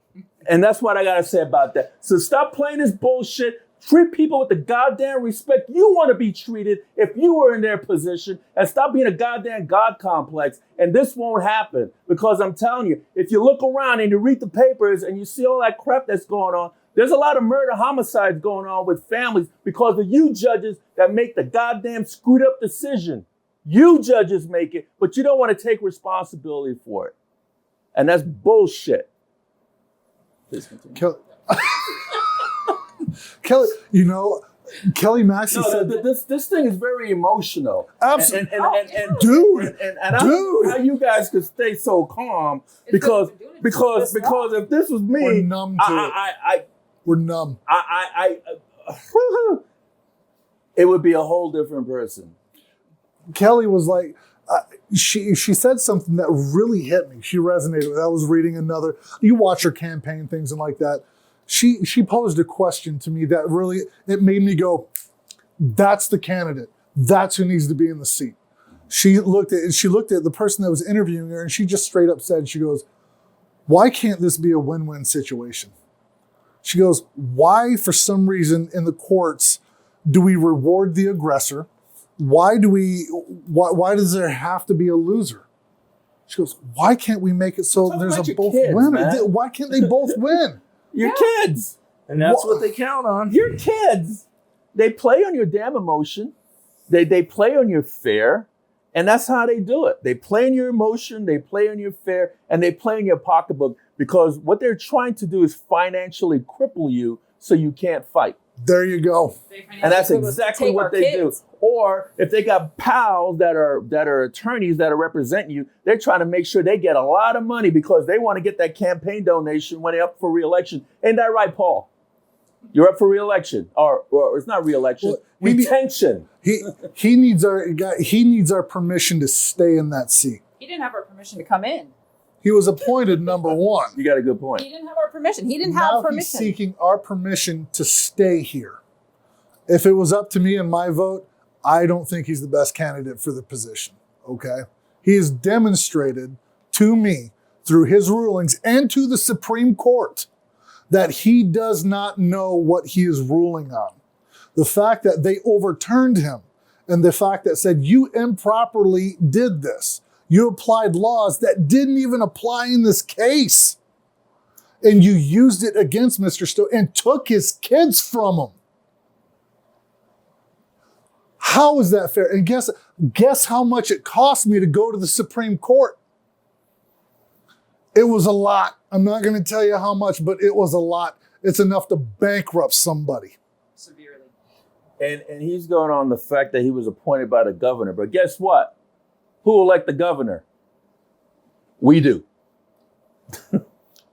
And that's what I got to say about that. So stop playing this bullshit. Treat people with the goddamn respect you want to be treated if you were in their position, and stop being a goddamn God complex. And this won't happen, because I'm telling you, if you look around and you read the papers and you see all that crap that's going on, there's a lot of murder homicides going on with families because of you judges that make the goddamn screwed up decision. You judges make it, but you don't want to take responsibility for it. And that's bullshit. Please continue. Kelly, Kelly Maxey said this thing is very emotional. Absolutely, and dude. I don't know how you guys could stay so calm, because if this was me, we're numb to it. We're numb. It would be a whole different person. Kelly was like, she said something that really hit me. She resonated with. I was reading another. You watch her campaign things and like that. She posed a question to me that really it made me go, "That's the candidate. That's who needs to be in the seat." She looked at the person that was interviewing her, and she just straight up said, "She goes, why can't this be a win-win situation?" She goes, "Why, for some reason, in the courts, do we reward the aggressor? Why does there have to be a loser?" She goes, "Why can't we make it so there's a both winner? Why can't they both win?" Your kids. And that's what they count on. Your kids. They play on your damn emotion. They play on your fear. And that's how they do it. They play on your emotion, they play on your fear, and they play on your pocketbook, because what they're trying to do is financially cripple you so you can't fight. There you go. And that's exactly what they do. Or if they got pals that are attorneys that are representing you, they're trying to make sure they get a lot of money because they want to get that campaign donation when they're up for re-election. Ain't that right, Paul? You're up for re-election, or it's not re-election, retention. He needs our permission to stay in that seat. He didn't have our permission to come in. He was appointed number one. You got a good point. He didn't have our permission. He didn't Now have permission. he's seeking our permission to stay here. If it was up to me and my vote, I don't think he's the best candidate for the position. Okay, he has demonstrated to me through his rulings and to the Supreme Court that he does not know what he is ruling on. The fact that they overturned him and the fact that said you improperly did this. You applied laws that didn't even apply in this case. And you used it against Mr. Stokey and took his kids from him. How is that fair? And guess how much it cost me to go to the Supreme Court? It was a lot. I'm not going to tell you how much, but it was a lot. It's enough to bankrupt somebody. Severely. And he's going on the fact that he was appointed by the governor. But guess what? Who will elect the governor? We do.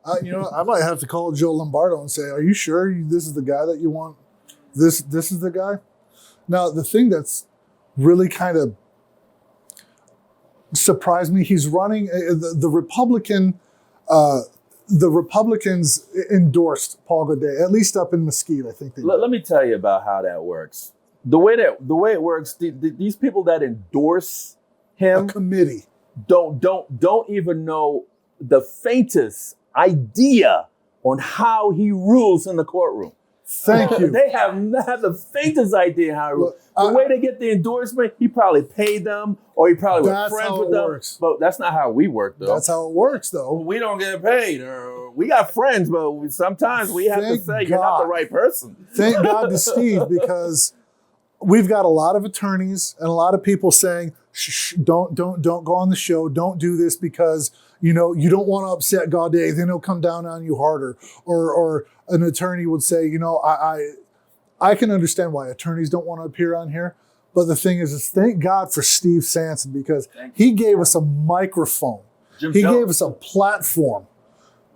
I might have to call Joe Lombardo and say, "Are you sure this is the guy that you want? This is the guy?" Now, the thing that's really kind of surprised me, he's running the Republicans endorsed Paul Gaudet, at least up in Mesquite, I think they did. Let me tell you about how that works. The way it works, these people that endorse him, A committee. don't even know the faintest idea on how he rules in the courtroom. Thank you. They have not the faintest idea how he rules. The way they get the endorsement, he probably paid them, or he probably was friends with them. Works. But that's not how we work, though. That's how it works, though. We don't get paid. Or we got friends, but sometimes we have to say you're not the right person. Thank God to Steve, because we've got a lot of attorneys and a lot of people saying, "Shh, don't go on the show. Don't do this because you don't want to upset Gaudet. Then he'll come down on you harder." Or an attorney would say, I can understand why attorneys don't want to appear on here. But the thing is thank God for Steve Sanson, because he gave us a microphone. He gave us a platform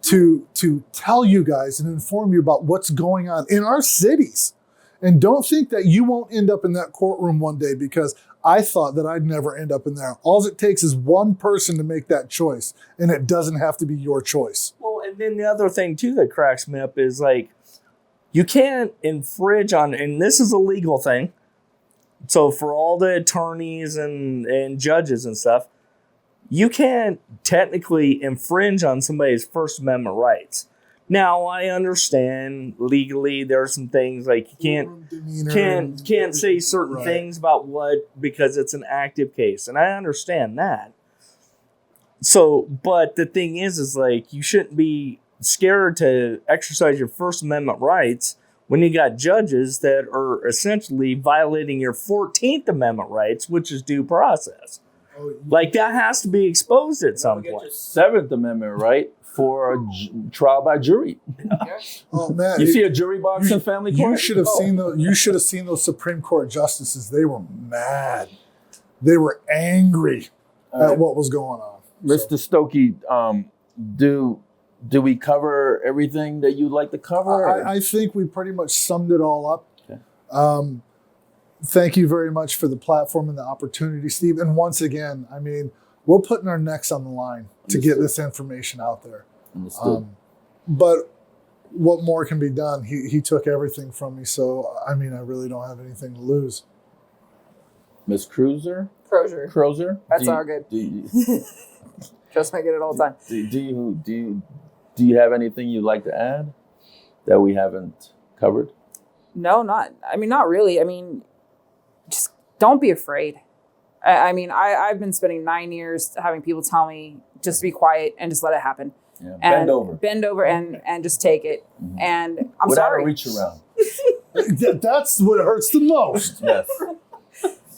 to tell you guys and inform you about what's going on in our cities. And don't think that you won't end up in that courtroom one day, because I thought that I'd never end up in there. All it takes is one person to make that choice, and it doesn't have to be your choice. Well, and then the other thing, too, that cracks me up is, like, you can't infringe on, and this is a legal thing, so for all the attorneys and judges and stuff, you can't technically infringe on somebody's First Amendment rights. Now, I understand legally there are some things like you can't say certain things about because it's an active case, and I understand that. So, but the thing is like you shouldn't be scared to exercise your First Amendment rights when you got judges that are essentially violating your 14th Amendment rights, which is due process. Like that has to be exposed at some point. Your 7th Amendment right for a trial by jury. Oh man! You see a jury box in family court? You should have seen those Supreme Court justices. They were mad. They were angry at what was going on. Mr. Stokey, do we cover everything that you'd like to cover? I think we pretty much summed it all up. Okay. thank you very much for the platform and the opportunity, Steve. And once again, I mean, we're putting our necks on the line to get this information out there. But what more can be done? He took everything from me. So, I mean, I really don't have anything to lose. Ms. Crosier? Crosier. That's all good. Trust me, I get it all the time. Do you have anything you'd like to add that we haven't covered? No, not really. I mean, just don't be afraid. I've been spending 9 years having people tell me just be quiet and just let it happen. Yeah. And bend over and just take it. Mm-hmm. And I'm without sorry. a reach around. That's what hurts the most. Yes.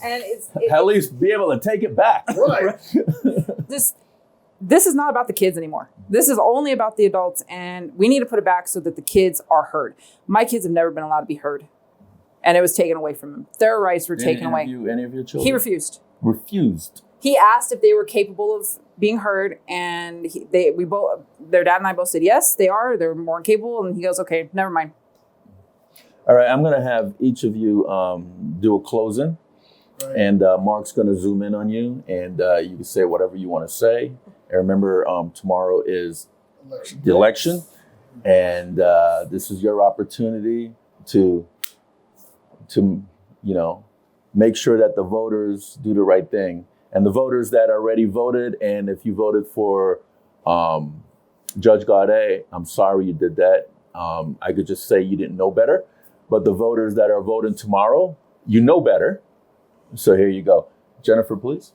And at least be able to take it back. Right. This is not about the kids anymore. This is only about the adults, and we need to put it back so that the kids are heard. My kids have never been allowed to be heard, and it was taken away from them. Their rights were taken away. Any of your children? He refused. Refused. He asked if they were capable of being heard, and their dad and I both said yes, they are. They're more capable, and he goes, okay, never mind. All right, I'm going to have each of you do a closing, right. And Mark's going to zoom in on you, and you can say whatever you want to say. And remember, tomorrow is the election, and this is your opportunity to make sure that the voters do the right thing. And the voters that already voted, and if you voted for Judge Gaudet, I'm sorry you did that. I could just say you didn't know better. But the voters that are voting tomorrow, you know better. So here you go. Jennifer, please.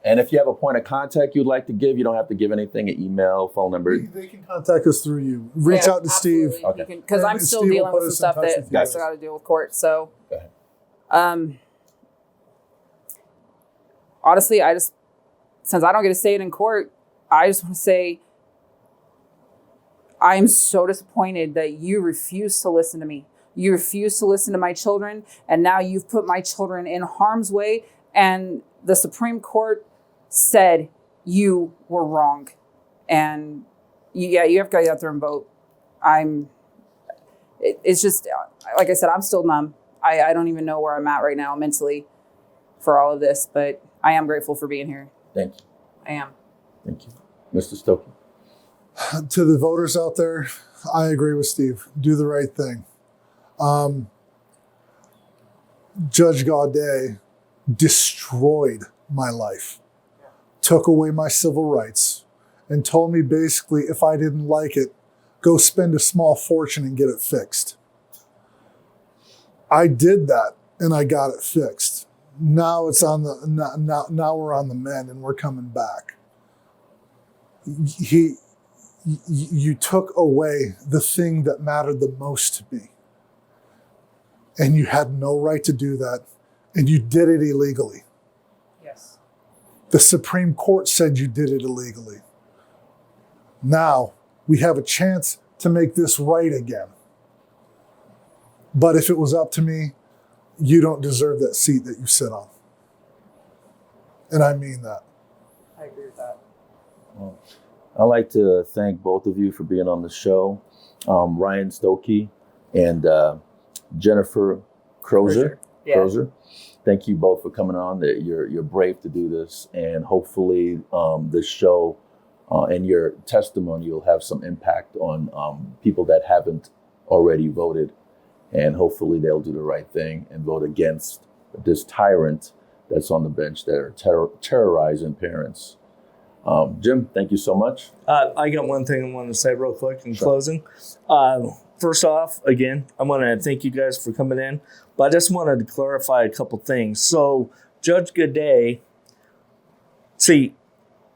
And if you have a point of contact you'd like to give, you don't have to give anything, an email, phone number. They can contact us through you. Reach out to absolutely. Steve. Okay. Because I'm still dealing with some stuff that I still got to deal with court. So, go ahead. Honestly, since I don't get to say it in court, I just want to say I am so disappointed that you refuse to listen to me. You refuse to listen to my children, and now you've put my children in harm's way, and the Supreme Court said you were wrong. And you have to go out there and vote. It's just, like I said, I'm still numb. I don't even know where I'm at right now mentally for all of this, but I am grateful for being here. Thank you. I am. Thank you. Mr. Stokey. To the voters out there, I agree with Steve. Do the right thing. Judge Gaudet destroyed my life, took away my civil rights, and told me basically if I didn't like it, go spend a small fortune and get it fixed. I did that and I got it fixed. Now it's on the now we're on the mend and we're coming back. You took away the thing that mattered the most to me. And you had no right to do that. And you did it illegally. Yes. The Supreme Court said you did it illegally. Now we have a chance to make this right again. But if it was up to me, you don't deserve that seat that you sit on. And I mean that. I agree with that. Well, I'd like to thank both of you for being on the show. Ryan Stokey and Jennifer Crosier. Yeah. Crosier. Thank you both for coming on. That you're brave to do this, and hopefully this show and your testimony will have some impact on people that haven't already voted, and hopefully they'll do the right thing and vote against this tyrant that's on the bench that are terrorizing parents. Jim, thank you so much. I got one thing I want to say real quick in closing. First off, again, I want to thank you guys for coming in, but I just wanted to clarify a couple things. So Judge Gaudet, see,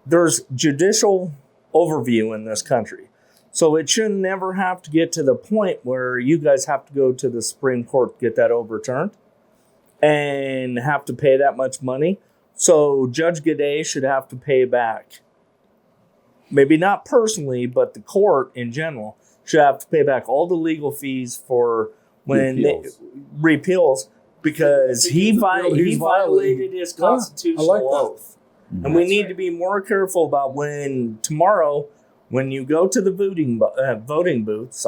there's judicial overview in this country. So it should never have to get to the point where you guys have to go to the Supreme Court to get that overturned and have to pay that much money. So Judge Gaudet should have to pay back. Maybe not personally, but the court in general should have to pay back all the legal fees for when repeals because he violated his constitutional oath. And we need to be more careful about when tomorrow, when you go to the voting booth,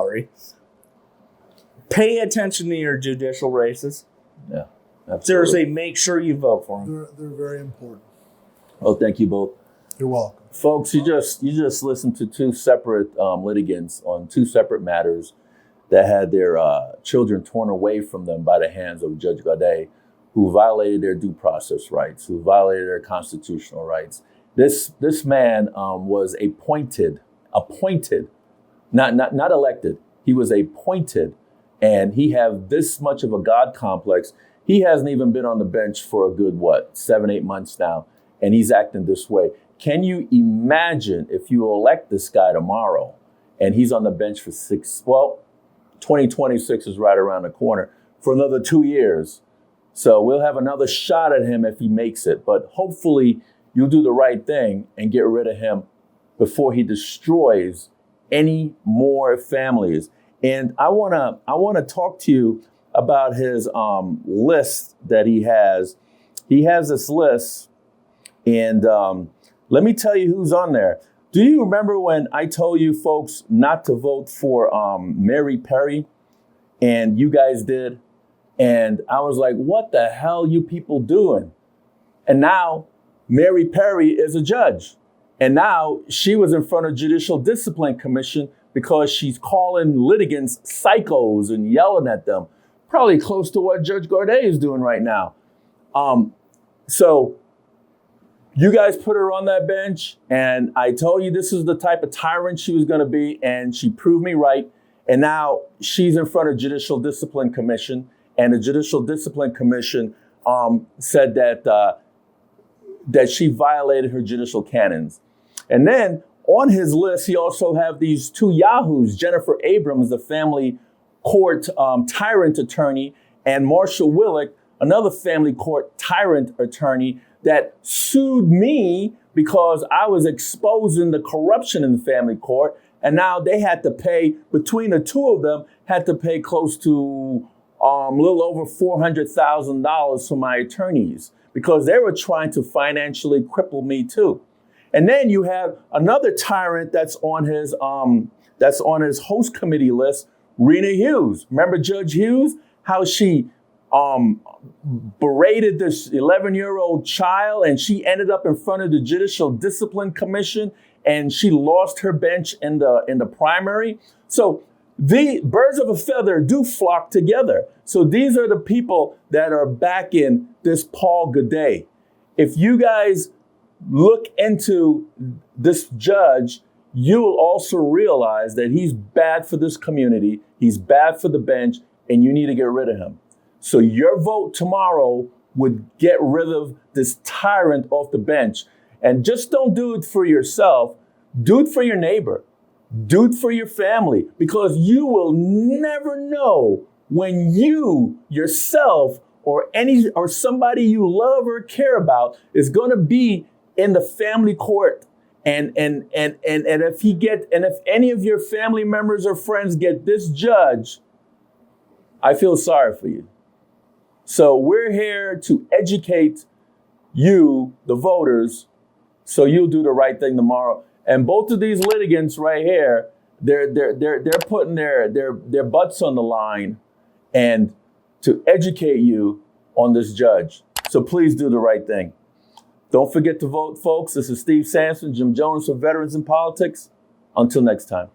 pay attention to your judicial races. Yeah. Absolutely. Seriously, make sure you vote for him. They're very important. Well, thank you both. You're welcome. Folks, you just listened to two separate litigants on two separate matters that had their children torn away from them by the hands of Judge Gaudet, who violated their due process rights, who violated their constitutional rights. This man was appointed, not elected. He was appointed, and he had this much of a God complex. He hasn't even been on the bench for a good, 7-8 months now, and he's acting this way. Can you imagine if you elect this guy tomorrow and he's on the bench for 2026 is right around the corner, for another 2 years. So we'll have another shot at him if he makes it. But hopefully you'll do the right thing and get rid of him before he destroys any more families. And I wanna talk to you about his list that he has. He has this list, and let me tell you who's on there. Do you remember when I told you folks not to vote for Mary Perry, and you guys did? And I was like, what the hell you people doing? And now Mary Perry is a judge. And now she was in front of Judicial Discipline Commission because she's calling litigants psychos and yelling at them. Probably close to what Judge Gaudet is doing right now. So you guys put her on that bench, and I told you this is the type of tyrant she was going to be, and she proved me right. And now she's in front of Judicial Discipline Commission, and the Judicial Discipline Commission said that she violated her judicial canons. And then on his list, he also have these two yahoos, Jennifer Abrams, the family court tyrant attorney, and Marshall Willick, another family court tyrant attorney, that sued me because I was exposing the corruption in the family court. And now they had to pay, between the two of them, had to pay close to a little over $400,000 for my attorneys because they were trying to financially cripple me too. And then you have another tyrant that's on his host committee list, Rena Hughes. Remember Judge Hughes? How she berated this 11-year-old child, and she ended up in front of the Judicial Discipline Commission, and she lost her bench in the primary. So the birds of a feather do flock together. So these are the people that are backing this Paul Gaudet. If you guys look into this judge, you will also realize that he's bad for this community, he's bad for the bench, and you need to get rid of him. So your vote tomorrow would get rid of this tyrant off the bench. And just don't do it for yourself. Do it for your neighbor. Do it for your family, because you will never know when you yourself or somebody you love or care about is going to be in the family court. And if any of your family members or friends get this judge, I feel sorry for you. So we're here to educate you, the voters, so you'll do the right thing tomorrow. And both of these litigants right here, they're putting their butts on the line and to educate you on this judge. So please do the right thing. Don't forget to vote, folks. This is Steve Sampson, Jim Jones for Veterans in Politics. Until next time.